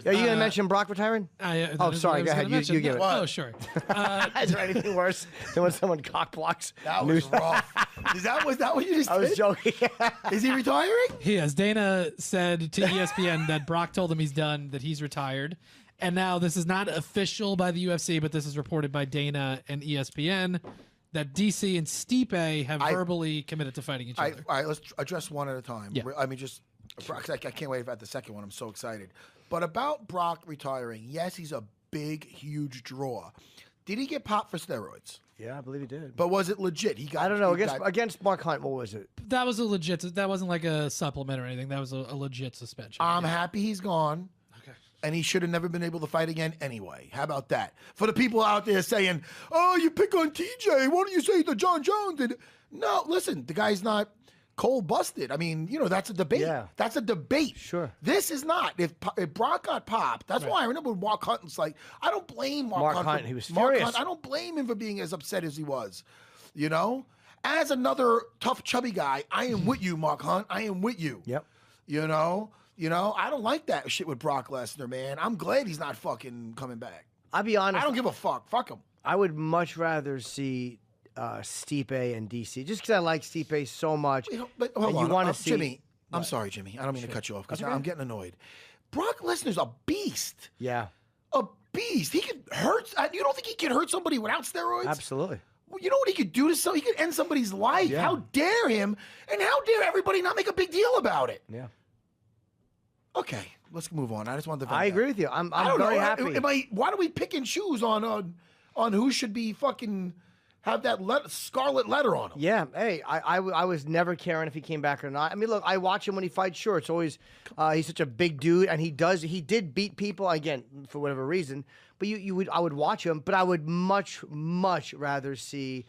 Are you going to mention Brock retiring? Oh, sorry. Go ahead. You give it. Oh, sure. Is there anything worse than when someone cock blocks? That was rough. Was that what you just did? I was joking. Is he retiring? He is. Dana said to ESPN that Brock told him he's done, that he's retired. And now this is not official by the UFC, but this is reported by Dana and ESPN that DC and Stipe have verbally committed to fighting each other. All right, let's address one at a time. Yeah. I mean, just Brock, I can't wait about the second one. I'm so excited. But about Brock retiring, yes, he's a big, huge draw. Did he get popped for steroids? Yeah, I believe he did. But was it legit? I don't know. Against Mark Hunt, what was it? That was a legit. That wasn't like a supplement or anything. That was a legit suspension. I'm happy he's gone. Okay. And he should have never been able to fight again anyway. How about that? For the people out there saying, oh, you pick on TJ. Why don't you say that John Jones did? No, listen, the guy's not cold busted. I mean, that's a debate. Yeah. That's a debate. Sure. This is not. If Brock got popped, that's why I remember when Mark Hunt was like, I don't blame Mark Hunt. He was furious. I don't blame him for being as upset as he was. As another tough, chubby guy, I am with you, Mark Hunt. I am with you. Yep. I don't like that shit with Brock Lesnar, man. I'm glad he's not fucking coming back. I'll be honest. I don't give a fuck. Fuck him. I would much rather see Stipe and DC, just because I like Stipe so much. But hold on. You want to see Jimmy. I'm sorry, Jimmy. I don't mean to cut you off because I'm getting annoyed. Brock Lesnar's a beast. Yeah. A beast. He could hurt. You don't think he can hurt somebody without steroids? Absolutely. Well, you know what he could do to somebody? He could end somebody's life. Yeah. How dare him? And how dare everybody not make a big deal about it? Yeah. Okay, let's move on. I just wanted to. I agree with you. I'm very happy. Why do we pick and choose on who should be fucking have that scarlet letter on him? Yeah. Hey, I was never caring if he came back or not. I mean, look, I watch him when he fights. Sure, it's always he's such a big dude, and he did beat people again for whatever reason. But I would watch him, but I would much rather see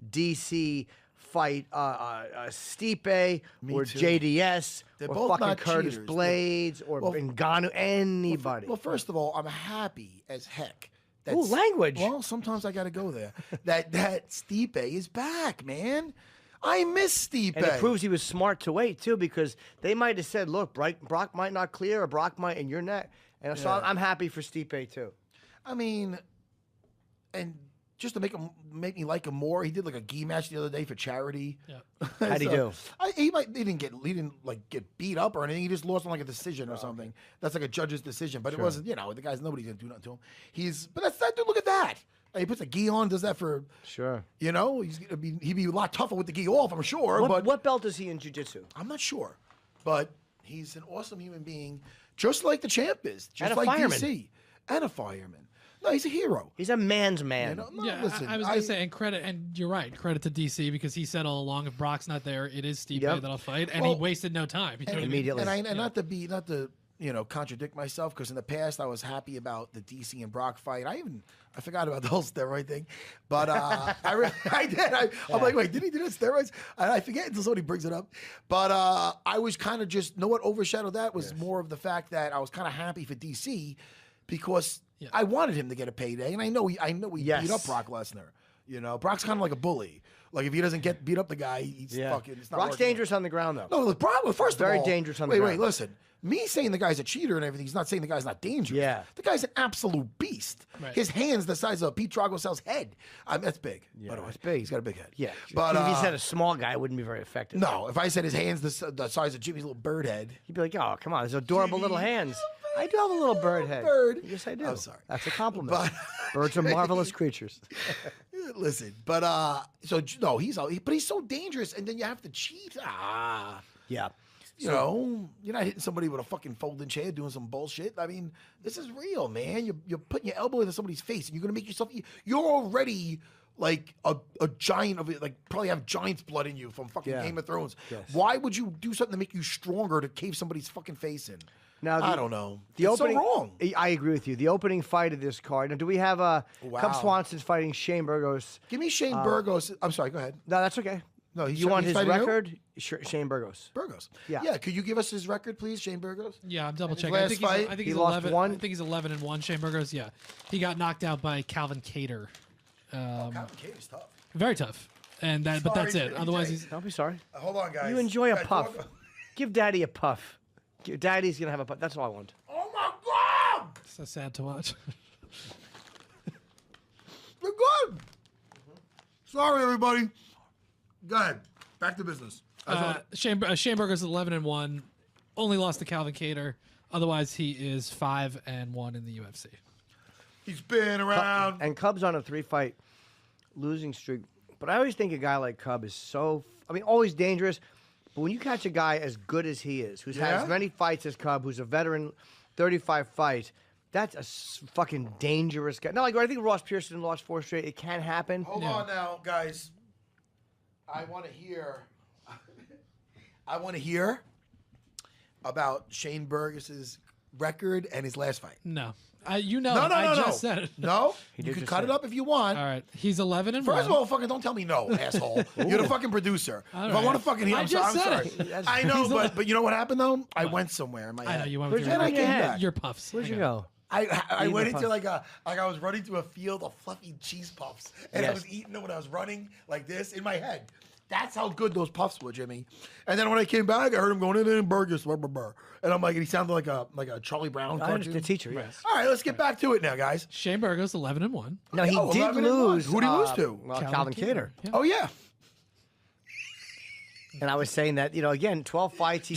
DC fight Stipe or too. JDS They're or both fucking not Curtis cheaters. Blades or Ngannou, anybody. Well, first of all, I'm happy as heck. Ooh, language. Well, sometimes I got to go there. that Stipe is back, man. I miss Stipe. And it proves he was smart to wait, too, because they might have said, look, Brock might not clear or Brock might in your neck. And so I'm happy for Stipe, too. I mean, and just to make me like him more, he did like a gi match the other day for charity. Yeah. How'd he do? He didn't get beat up or anything. He just lost on like a decision or something. Okay. That's like a judge's decision, but it wasn't. The guy's nobody's gonna do nothing to him. But that's that dude. Look at that. He puts a gi on, does that for sure. He'd be a lot tougher with the gi off, I'm sure. What belt is he in jiu-jitsu? I'm not sure, but he's an awesome human being, just like the champ is, just and a like fireman. DC, and a fireman. No, he's a hero. He's a man's man. Listen, I was going to say, and you're right, credit to DC, because he said all along, if Brock's not there, it is Stipe that'll fight, and he wasted no time. Immediately. And not to contradict myself, because in the past I was happy about the DC and Brock fight. I forgot about the whole steroid thing, but I did. I'm like, wait, did he do the steroids? And I forget until somebody brings it up. But I was kind of just, what overshadowed that was more of the fact that I was kind of happy for DC, because I wanted him to get a payday, and I know he beat up Brock Lesnar. Brock's kind of like a bully. Like, if he doesn't get beat up the guy, he's fucking. It's not Brock's working. dangerous on the ground, though. No, look, Brock. Well, first very of all, dangerous on the ground. Wait, listen. Me saying the guy's a cheater and everything, he's not saying the guy's not dangerous. Yeah. The guy's an absolute beast. Right. His hand's the size of Pete Dragocel's head. That's big. Yeah, by the way. it's big. He's got a big head. Yeah. But if he said a small guy, it wouldn't be very effective. no, if I said his hand's the size of Jimmy's little bird head. He'd be like, oh, come on, there's adorable little hands. I do have a little bird head. Bird. Yes, I do. I'm sorry. That's a compliment. But birds are marvelous creatures. listen, but he's so dangerous, and then you have to cheat. Yeah. You're not hitting somebody with a fucking folding chair doing some bullshit. I mean, this is real, man. You're putting your elbow into somebody's face, and you're gonna make yourself. You're already like a giant of it, like probably have giant's blood in you from fucking Game of Thrones. Yes. Why would you do something to make you stronger to cave somebody's fucking face in? Now, I don't know. It's so wrong. I agree with you. The opening fight of this card. Now, do we have Cub Swanson's fighting Shane Burgos? Give me Shane Burgos. I'm sorry. Go ahead. No, that's okay. No, you want his record? Shane Burgos. Burgos. Yeah. Yeah. Could you give us his record, please, Shane Burgos? Yeah, I'm double checking. Last fight, I think he he's lost 11. one? I think he's 11-1. Shane Burgos. Yeah, he got knocked out by Calvin Cater. Calvin Cater's tough. Very tough. And but that's it. Sorry, Otherwise, Jay. he's. Don't be sorry. Hold on, guys. You enjoy a puff. Give Daddy a puff. Daddy's gonna have a puff. That's all I want. Oh my God! So sad to watch. They're good. Sorry, everybody. Go ahead. Back to business. Shane Burgos 11-1, only lost to Calvin Kattar. Otherwise, he is 5-1 in the UFC. He's been around. And Cub's on a 3-fight losing streak. But I always think a guy like Cub is always dangerous. But when you catch a guy as good as he is, who's had as many fights as Cub, who's a veteran, 35 fights, that's a fucking dangerous guy. Not like I think Ross Pearson lost 4 straight. It can happen. Hold on now, guys. I want to hear. I want to hear about Shane Burgos's record and his last fight. No. No. I just said it. No, you can cut it up if you want. All right. He's 11-1. First of all, fucking don't tell me no, asshole. You're the fucking producer. If I want to fucking hear, I'm sorry. I know, but you know what happened though? I went somewhere in my head. I know you went with And I came back. your puffs. Where'd you go? I went into like I was running through a field of fluffy cheese puffs, and I was eating them when I was running like this in my head. That's how good those puffs were, Jimmy. And then when I came back, I heard him going in Burgos, blah, blah, blah. And I'm like, and he sounded like a Charlie Brown cartoon. The teacher, yes. All right, let's get back to it now, guys. Shane Burgos 11-1. No, he did lose. Who did he lose to? Well, Calvin Kattar. Yeah. Oh yeah. And I was saying that, again, 12 fights.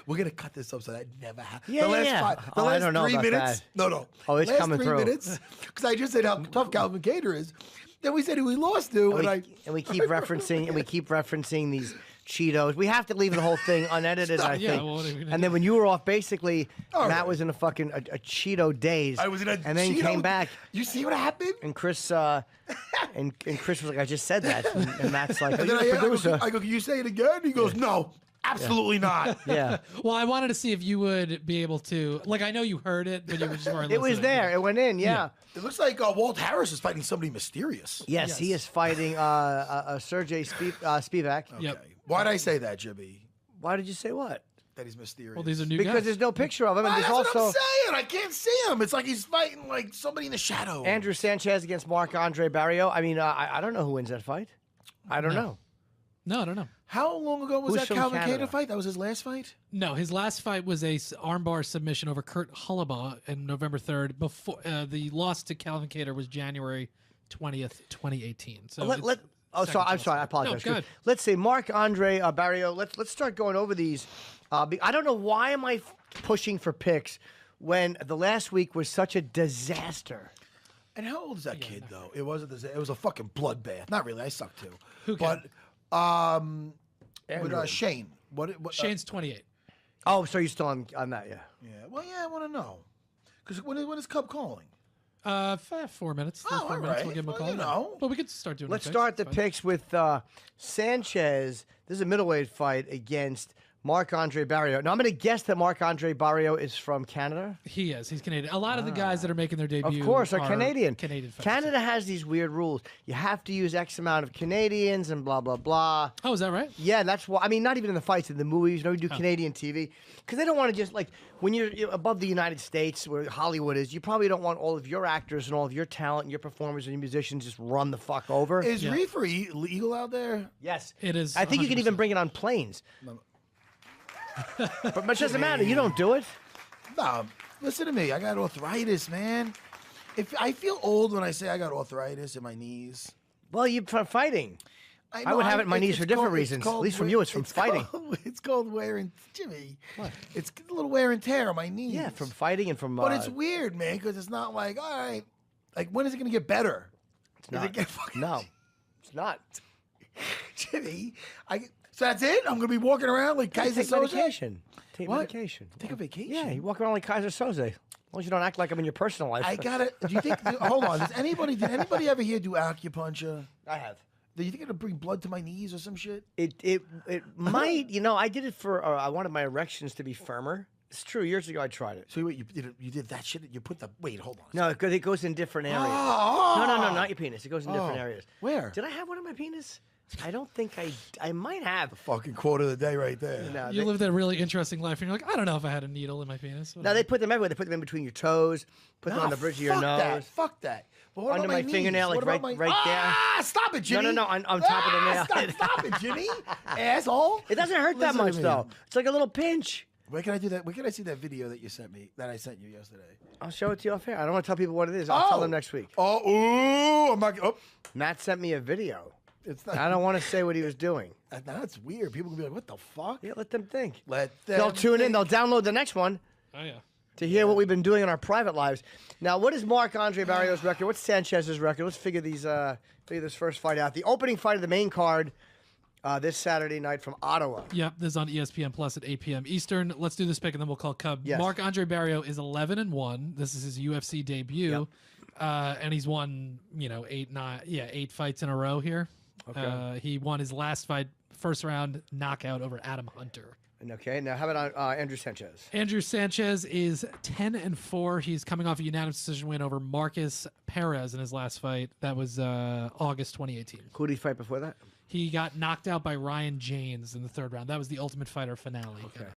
We're gonna cut this up so that never happens. Yeah, the last yeah. the last I don't know 3 about minutes. that. No. Oh, it's last coming 3 through. minutes. Because I just said how tough Calvin Kattar is. Then we said who he lost to, And we keep referencing these Cheetos. We have to leave the whole thing unedited, I think. Yeah, well, what are we gonna And do? then when you were off, basically, All Matt right. was in a fucking a Cheeto daze. I was in a and then Cheeto- came back. You see what happened? And Chris and Chris was like, I just said that. And Matt's like, And you're then the producer. I go, can you say it again? He goes, no, absolutely not. Yeah. Well, I wanted to see if you would be able to. Like, I know you heard it, but you were just weren't It was listening. there. It went in, yeah. It looks like Walt Harris is fighting somebody mysterious. Yes, he is fighting Sergey Spivak. Yep. Okay. Why'd I say that, Jimmy? Why did you say what? That he's mysterious. Well, these are new Because guys. there's no picture of him. And there's That's what also I'm saying. I can't see him. It's like he's fighting like somebody in the shadow. Andrew Sanchez against Marc-Andre Barrio. I mean, I don't know who wins that fight. I don't know. No, I don't know. How long ago was Who's that from Calvin Canada? Kattar fight? That was his last fight? No, his last fight was a armbar submission over Kurt Hullabaugh on November 3rd. Before the loss to Calvin Kattar was January 20th, 2018. So I'm sorry. I apologize. No, go ahead. Let's say Marc-Andre Barrio. Let's start going over these. I don't know why am I pushing for picks when the last week was such a disaster. And how old is that kid, though? It was a fucking bloodbath. Not really. I suck, too. Who But Andrew. with Shane. What Shane's 28. Oh, so you're still on that, yeah. yeah. Well, yeah, I want to know. Because when is Cub calling? 4 minutes. Oh, 4 all minutes. right. We'll give him a Well, call. you know. But we could start doing. Let's our start the picks. It's fine. picks with Sanchez. This is a middleweight fight against Marc-Andre Barrio. Now, I'm going to guess that Marc-Andre Barrio is from Canada. He is. He's Canadian. A lot of the guys that are making their debut, Of course, are Canadian. Canadian fighters. Canada has these weird rules. You have to use X amount of Canadians and blah, blah, blah. Oh, is that right? Yeah, that's why. I mean, not even in the fights, in the movies. We do Canadian TV. Because they don't want to just, like, when you're above the United States, where Hollywood is, you probably don't want all of your actors and all of your talent and your performers and your musicians just run the fuck over. Is reefer legal out there? Yes. It is. I think you can 100%. even bring it on planes. But it doesn't matter. You don't do it. No, listen to me. I got arthritis, man. If I feel old when I say I got arthritis in my knees. Well, you're fighting. I know, would have it in my knees for different reasons. At least from you, it's from fighting. It's called wear and Jimmy. What? It's a little wear and tear on my knees. Yeah, from fighting and from. But it's weird, man, because it's not like, all right, like when is it going to get better? It's not. No, it's not. Jimmy, so that's it? I'm going to be walking around like Kaiser Take Soze? medication. Take What? medication. Take a vacation? Yeah, you walk around like Kaiser Soze. As long as you don't act like I'm in your personal life. I got it. Do you think, hold on, did anybody ever here do acupuncture? I have. Do you think it'll bring blood to my knees or some shit? It might. I did it for. I wanted my erections to be firmer. It's true. Years ago, I tried it. So wait, you did that shit? You put the, wait, hold on. No, because it goes in different areas. Oh. No, not your penis. It goes in different areas. Where? Did I have one on my penis? I don't think I might have. Fucking quote of the day right there. No, You lived a really interesting life, and you're like, I don't know if I had a needle in my penis. No, they put them everywhere. They put them in between your toes, put them on the bridge of your nose. Fuck that. But what Under about my knees? fingernail, like What about right my- there. Ah, stop it, Jimmy. No, on top of the nail. Stop it, Jimmy. Asshole. It doesn't hurt that Listen to much, me. though. It's like a little pinch. Where can I do that? Where can I see that video that you sent me? That I sent you yesterday. I'll show it to you off air. I don't want to tell people what it is. I'll tell them next week. Oh, ooh! I'm not. Oh, Matt sent me a video. it's not. I don't want to say what he was doing. That's weird. People can be like, "What the fuck?" Yeah, let them think. Let them. They'll tune in. think. They'll download the next one Oh yeah. to hear what we've been doing in our private lives. Now, what is Marc-Andre Barrios' record? What's Sanchez's record? Let's figure this first fight out. The opening fight of the main card this Saturday night from Ottawa. Yep, this is on ESPN Plus at 8 p.m. Eastern. Let's do this pick, and then we'll call Cub. Yes. Marc-Andre Barrios is 11-1. This is his UFC debut, and he's won 8 fights in a row here. Okay. He won his last fight, first round knockout over Adam Hunter. Okay, now how about Andrew Sanchez? Andrew Sanchez is 10-4. He's coming off a unanimous decision win over Marcus Perez in his last fight. That was August 2018. Who did he fight before that? He got knocked out by Ryan James in the third round. That was the Ultimate Fighter finale. Okay.